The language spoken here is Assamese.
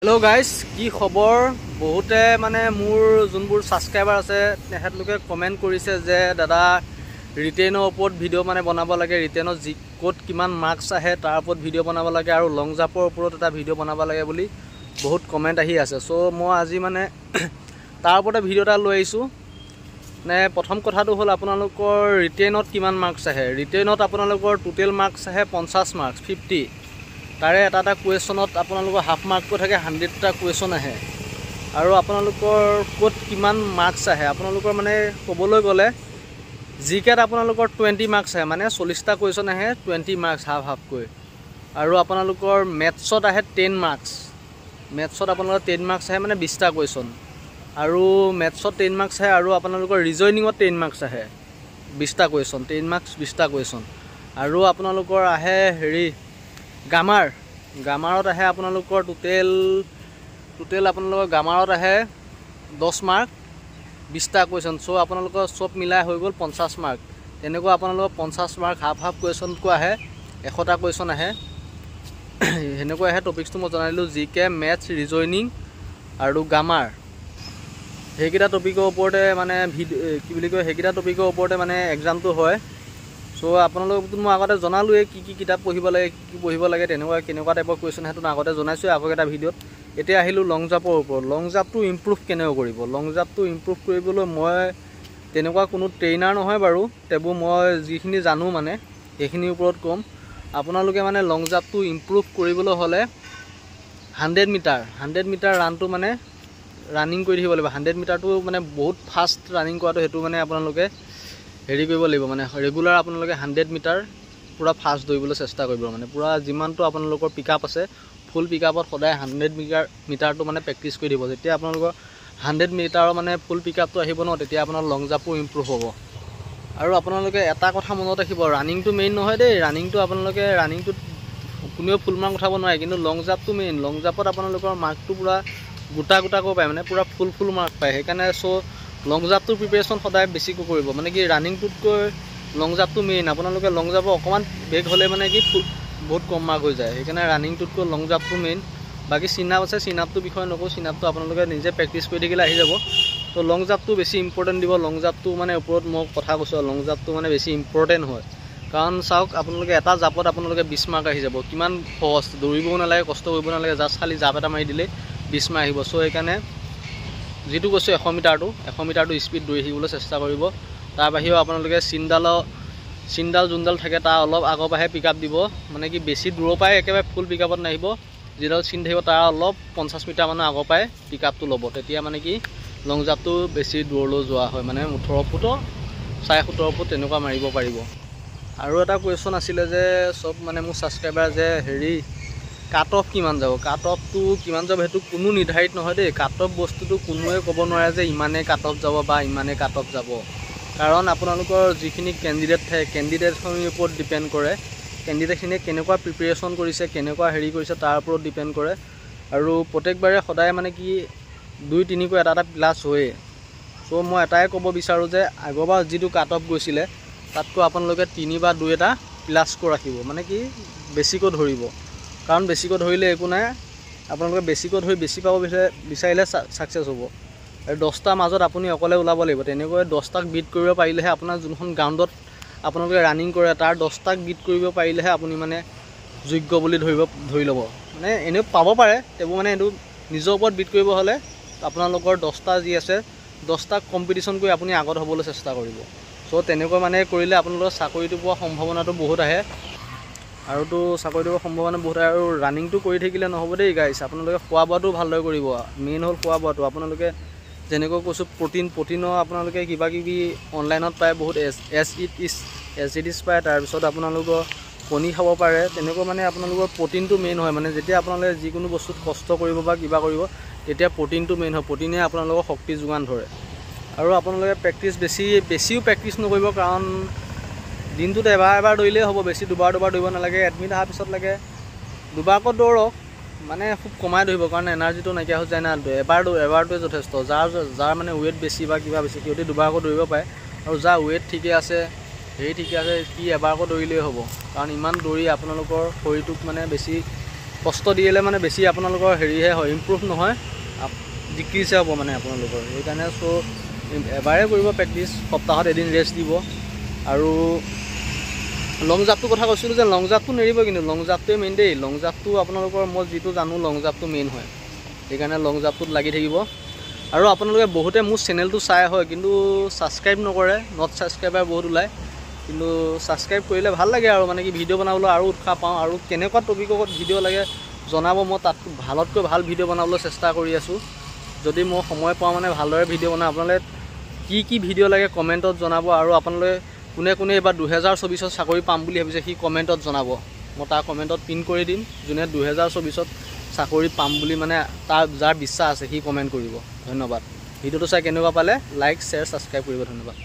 हेलो गाइस की खबर बहुते माने मोर जोनबुर सबस्क्राइबार আছে তেহেতলোকে কমেন্ট কৰিছে যে দাদা ৰিটেনৰ ওপৰত ভিডিও মানে বনাব লাগে ৰিটেনৰ জি কোড কিমান মাৰ্কস আহে তাৰ ওপৰত ভিডিও বনাব লাগে আৰু লং জাম্পৰ ওপৰত এটা ভিডিও বনাব লাগে বুলি বহুত কমেন্ট আহি আছে সো মই আজি মানে তাৰ ওপৰত ভিডিও এটা লৈ আইছো নে প্ৰথম কথাটো হল আপোনালোকৰ ৰিটেনত কিমান মাৰ্কস আহে ৰিটেনত আপোনালোকৰ টোটাল মাৰ্কস আহে 50 মাৰ্কস 50 তাৰে এটা কুৱেশ্যনত আপোনালোকৰ হাফ মাৰ্ক কৈ থাকে 100 টা কুৱেশ্যন আহে আৰু আপোনালোকৰ কোড কিমান মাৰ্কস আহে আপোনালোকৰ মানে কবলৈ গলে জিকেত আপোনালোকৰ 20 মাৰ্কস আহে মানে 40 টা কুৱেশ্যন আহে 20 মাৰ্কস হাফ কৈ আৰু আপোনালোকৰ মেথছত আহে 10 মাৰ্কস মেথছত আপোনালোকৰ 10 মাৰ্কস আহে মানে 20 টা কুৱেশ্যন আৰু মেথছত 10 মাৰ্কস আহে আৰু আপোনালোকৰ ৰিজনিঙত 10 মাৰ্কস আহে 20 টা কুৱেশ্যন 10 মাৰ্কস 20 টা কুৱেশ্যন আৰু আপোনালোকৰ আহে হেৰি গামাৰত আহে আপোনালোকৰ টোটেল আপোনালোকৰ গামাৰত আহে 10 মাৰ্ক 20 টা কুৱেশ্যন সো আপোনালোকৰ সব মিলাই হৈ গল 50 মাৰ্ক তেনেকুৱা আপোনালোকৰ 50 মাৰ্ক হাফ কুৱেশ্যন কো আহে 100 টা কুৱেশ্যন আহে হেনেকুৱা আহে টপিকটো মই জনাইলো জিকে মেথছ ৰিজনিং আৰু গামাৰ হেকিটা টপিকৰ ওপৰতে মানে কি বুলি কয় হেকিটা টপিকৰ ওপৰতে মানে এক্সামটো হয় সো আপোনালোক মই আগতে জনালো কি কিতাপ পঢ়িব লাগে কি পঢ়িব লাগে তেনেকুৱা কেনেকুৱা টাইপৰ কোৱেশ্যন হেতু আগতে জনাইছো আগৰ এটা ভিডিওত এতিয়া আহিলো লং জাম্পৰ ওপৰত লং জাম্পটো ইমপ্ৰুভ কেনেকৈ কৰিব লং জাম্পটো ইমপ্ৰুভ কৰিবলৈ মই তেনেকুৱা কোনো ট্ৰেইনাৰ নহয় বাৰু তেবু মই যিখিনি জানো মানে এইখিনিৰ ওপৰত কম আপোনালোকে মানে লং জাম্পটো ইমপ্ৰুভ কৰিবলৈ হলে 100 মিটাৰ ৰানটো মানে ৰানিং কৰি থাকিব লাগিব 100 মিটাৰটো মানে বহুত ফাষ্ট ৰানিং কৰাটো হেতু মানে আপোনালোকে হেৰি কৰিব লাগিব মানে ৰেগুলাৰ আপোনালোকে 100 মিটাৰ পুৰা ফাষ্ট দৌৰিবলৈ চেষ্টা কৰিব মানে পুৰা যিমানটো আপোনালোকৰ পিকআপ আছে ফুল পিকআপত সদায় 100 মিটাৰটো মানে প্ৰেক্টিছ কৰি দিব যেতিয়া আপোনালোকৰ 100 মিটাৰৰ মানে ফুল পিকআপটো আহিব ন তেতিয়া আপোনাৰ লং জাম্পো ইমপ্ৰুভ হ'ব আৰু আপোনালোকে এটা কথা মনত ৰাখিব ৰানিংটো মেইন নহয় দেই ৰানিংটো আপোনালোকে ৰানিংটো কোনেও ফুল মাৰ্ক উঠাব নোৱাৰে কিন্তু লং জাম্পটো মেইন লং জাম্পত আপোনালোকৰ মাৰ্কটো পুৰা গোটা কো পায় মানে পুৰা ফুল মাৰ্ক পায় সেইকাৰণে সো লং জাম্পটো প্ৰিপাৰেচন সদায় বেছি কৰিব মানে কি ৰানিংটোতকৈ লং জাম্পটো মেইন আপোনালোকে লং জাম্প অকমান বেগ হলে মানে কি বহুত কম মাৰ্ক হৈ যায় সেইকাৰণে ৰানিংটোতকৈ লং জাম্পটো মেইন বাকি সিনাপ আছে সিনাপটো বিষয় নকো সিনাপটো আপোনালোকে নিজে প্ৰেক্টিছ কৰি থাকিলে আহি যাব তো লং জাম্পটো বেছি ইম্পৰ্টেন্ট দিব লং জাম্পটো মানে ওপৰত মই কথা কৈছো লং জাম্পটো মানে বেছি ইম্পৰ্টেন্ট হয় কাৰণ চাওক আপোনালোকে এটা জাপত আপোনালোকে 20 মাৰ্ক আহি যাব কিমান সহজ দৌৰিবও নালাগে কষ্ট কৰিব নালাগে জাস্ট খালি জাপ এটা মাৰি দিলে 20 মাৰ্ক আহিব সো এইকাৰণে যেটো কৈছো 100 মিটাৰটো স্পিড দৌৰি আহিবলৈ চেষ্টা কৰিব তাৰ বাহিৰেও আপোনালোকে সিন্দাল জুন্দাল থাকে তা অলপ আগৰ পাহে পিকআপ দিব মানে কি বেছি দূৰৰ পায় একেবাৰে ফুল পিকআপত নাহিব যেডাল সিন থাকিব তাৰ অলপ 50 মিটাৰ মান আগৰ পায় পিকআপটো ল'ব তেতিয়া মানে কি লং জাম্পটো বেছি দূৰলৈ যোৱা হয় মানে 18 ফুট 17 ফুট তেনেকুৱা মাৰিব পাৰিব আৰু এটা কোৱেশ্যন আছিল যে সব মানে মোৰ সাবস্ক্ৰাইবাৰ যে হেৰি কাট অফ কিমান যাব কাট অফটো কিমান যাব হেতু কোনো নিৰ্ধাৰিত নহয় দেই কাট অফ বস্তুটো কোনোৱে ক'ব নোৱাৰে যে ইমানে কাট অফ যাব বা ইমানে কাট অফ যাব কাৰণ আপোনালোকৰ যিখিনি ক্যান্ডিডেট থাকে ক্যান্ডিডেটখিনিৰ ওপৰত ডিপেন্ড কৰে ক্যান্ডিডেটখিনিয়ে কেনেকুৱা প্ৰিপাৰেচন কৰিছে কেনেকুৱা হেৰি কৰিছে তাৰ ওপৰত ডিপেন্ড কৰে আৰু প্ৰত্যেকবাৰে সদায় মানে কি 2-3 কো এটা প্লাস হয় সো মই এটাই ক'ব বিচাৰো যে আগৰবাৰ যিটো কাট অফ গৈছিলে তাতকো আপোনালোকে 3 বা 2 এটা প্লাস কৰি ৰাখিব মানে কি বেছিকৈ ধৰিব কাৰণ বেছিকৈ ধৰিলে একো নাই আপোনালোকে বেছিকৈ ধৰি বেছি পাব বিচাৰিলে সাকসেস হ'ব আৰু 10টা মাজত আপুনি অকলে ওলাব লাগিব তেনেকৈ 10টাক বিট কৰিব পাৰিলেহে আপোনাৰ যোনখন গ্ৰাউণ্ডত আপোনালোকে ৰানিং কৰে তাৰ 10টাক বিট কৰিব পাৰিলেহে আপুনি মানে যোগ্য বুলি ধৰি ল'ব মানে এনে পাব পাৰে তেবু মানে এটো নিজৰ ওপৰত বিট কৰিব হলে আপোনালোকৰ 10টা যি আছে 10টাক কম্পিটিশন কৰি আপুনি আগত হ'বলৈ চেষ্টা কৰিব সো তেনেকৈ মানে কৰিলে আপোনালোকৰ চাকৰিটো পোৱাৰ সম্ভাৱনাটো বহুত আহে আৰু তো চাকৰিটো সম্ভাৱনা বহুত আৰু ৰানিংটো কৰি থাকিলে নহব দেই গাইস আপোনালোকে খোৱা বোৱাটো ভালদৰে কৰিব মেইন হল খোৱা বোৱাটো আপোনালোকে যেনেকৈ কৈছো প্ৰটিনৰ আপোনালোকে কিবা কিবি অনলাইনত পায় বহুত এছ পায় তাৰ পিছত আপোনালোকৰ কণী খাব পাৰে তেনেকৈ মানে আপোনালোকৰ প্ৰটিনটো মেইন হয় মানে যেতিয়া আপোনালোকে যিকোনো বস্তুত কষ্ট কৰিব বা কিবা কৰিব তেতিয়া প্ৰটিনটো মেইন হয় প্ৰটিনে আপোনালোকৰ শক্তি যোগান ধৰে আৰু আপোনালোকে প্ৰেক্টিছ বেছিও প্ৰেক্টিছ নকৰিব কাৰণ দিনটোত এবাৰ দৌৰিলে হ'ব বেছি দুবাৰ দৌৰিব নালাগে এডমিট হোৱাৰ পিছত লাগে দুবাৰকৈ দৌৰক মানে খুব কমাই দৌৰিব কাৰণ এনাৰ্জিটো নাইকিয়া হৈ যায় না এবাৰটোৱে যথেষ্ট যাৰ মানে ওয়েট বেছি বা কিবা বেছি কিয়তি দুবাৰকৈ দৌৰিব পাৰে আৰু যাৰ ওয়েট ঠিকে আছে হেৰি ঠিকে আছে কি এবাৰকৈ দৌৰিলেই হ'ব কাৰণ ইমান দৌৰি আপোনালোকৰ শৰীৰটোক মানে বেছি কষ্ট দিলে মানে বেছি আপোনালোকৰ হেৰিহে হয়, ইম্প্ৰুভ নহয়, ডিক্ৰিজহে হ'ব মানে আপোনালোকৰ। সেইকাৰণে চ' এবাৰে কৰিব প্ৰেক্টিচ, সপ্তাহত এদিন ৰেষ্ট দিব। আৰু লং জাম্পটোৰ কথা কৈছিলোঁ যে লং জাম্পটো নেৰিব, কিন্তু লং জাম্পটোৱে মেইন দেই। লং জাম্পটো আপোনালোকৰ মই যিটো জানো লং জাম্পটো মেইন হয়, সেইকাৰণে লং জাম্পটোত লাগি থাকিব। আৰু আপোনালোকে বহুতে মোৰ চেনেলটো চাই হয়, কিন্তু ছাবস্ক্ৰাইব নকৰে, নট ছাবস্ক্ৰাইবাৰ বহুত ওলায়। কিন্তু ছাবস্ক্ৰাইব কৰিলে ভাল লাগে আৰু মানে কি ভিডিঅ' বনাবলৈ আৰু উৎসাহ পাওঁ। আৰু কেনেকুৱা টপিকত ভিডিঅ' লাগে জনাব, মই তাত ভালতকৈ ভাল ভিডিঅ' বনাবলৈ চেষ্টা কৰি আছোঁ। যদি মই সময় পাওঁ মানে ভালদৰে ভিডিঅ' বনাওঁ। আপোনালোকে কি ভিডিঅ' লাগে কমেণ্টত জনাব। আৰু আপোনালোকে কোনে এইবাৰ 2024 চাকৰি পাম বুলি ভাবিছে সি কমেণ্টত জনাব, মই তাৰ কমেণ্টত পিন কৰি দিম। যোনে 2024 চাকৰি পাম বুলি মানে যাৰ বিশ্বাস আছে সি কমেণ্ট কৰিব। ধন্যবাদ। ভিডিঅ'টো চাই কেনেকুৱা পালে লাইক শ্বেয়াৰ ছাবস্ক্ৰাইব কৰিব। ধন্যবাদ।